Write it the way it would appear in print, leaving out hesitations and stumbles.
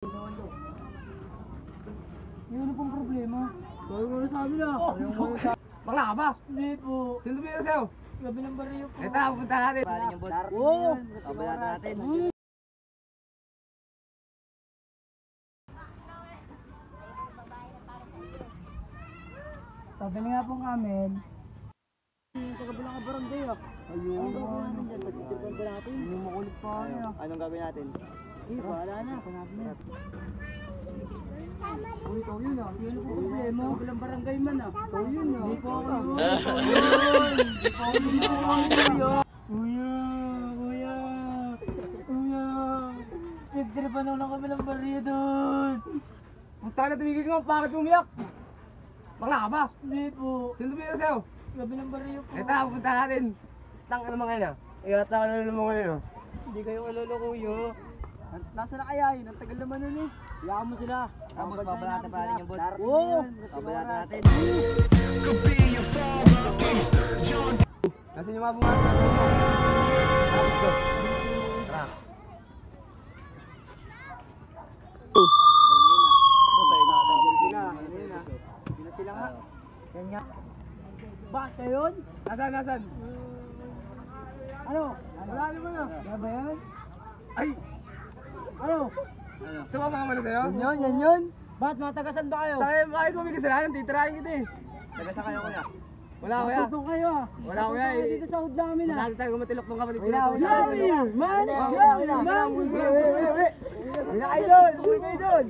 Yun na pong problema. Sabi mo na sa amin ah. Bakla ka ba? Hindi po. Sino tumira sa'yo? Gabi ng bariyo po. Ito, pupunta natin. Paling yung boss. Oo. Kabala natin. Pabili nga pong amin. Kagabilang ka barangay ah. Ayun. Anong gagawin natin dyan? Pagtitirpan ba natin? Hindi makulit pa kaya. Anong gagawin natin? Wala na. Panapin na. Uy, ikaw yun ah. Yun na pong problema. Kabilang barangay man ah. Ikaw yun ah. Hindi po ako yun. Ikaw yun. Kuya. Kuya. Kuya. Nagtiripan ako ng kami ng bariyo doon. Punta na tumigil ka, bakit umiyak? Bakla ka ba? Hindi po. Sino tumira sa'yo? Gabi ng bariyo po. Ito, pupunta natin. Tang ano mga yan. Iyata ka na naman ngayon. Hindi kayo kalolo kuya. Nasa na kaya yun? Ang tagal naman nun eh. Hayaan mo sila. Tapos babalatan pa rin yung boss. Oo. Babalatan natin. Nasaan yung mga bunga? Tapos ko. Tara. Sila nga. Yan nga. Bakit ka yun? Nasaan, nasaan? Ano? Wala naman ah. Yan ba yan? Ay! Ano? Tumama ka na sa'yo? Yan yun. Bakit matagasan ba kayo? Tayo, bakit kung may kasalanan? Titirahin kita eh. Tagasa kayo kuya. Wala kuya. Tutong kayo ah. Wala kuya Tutong kayo eh. dito sa hood namin ah. Masyado tayo kumatilok ng kapatid. Man! Man! Wala, wala, wala. Man! Wala kayo doon! Uwi kayo doon!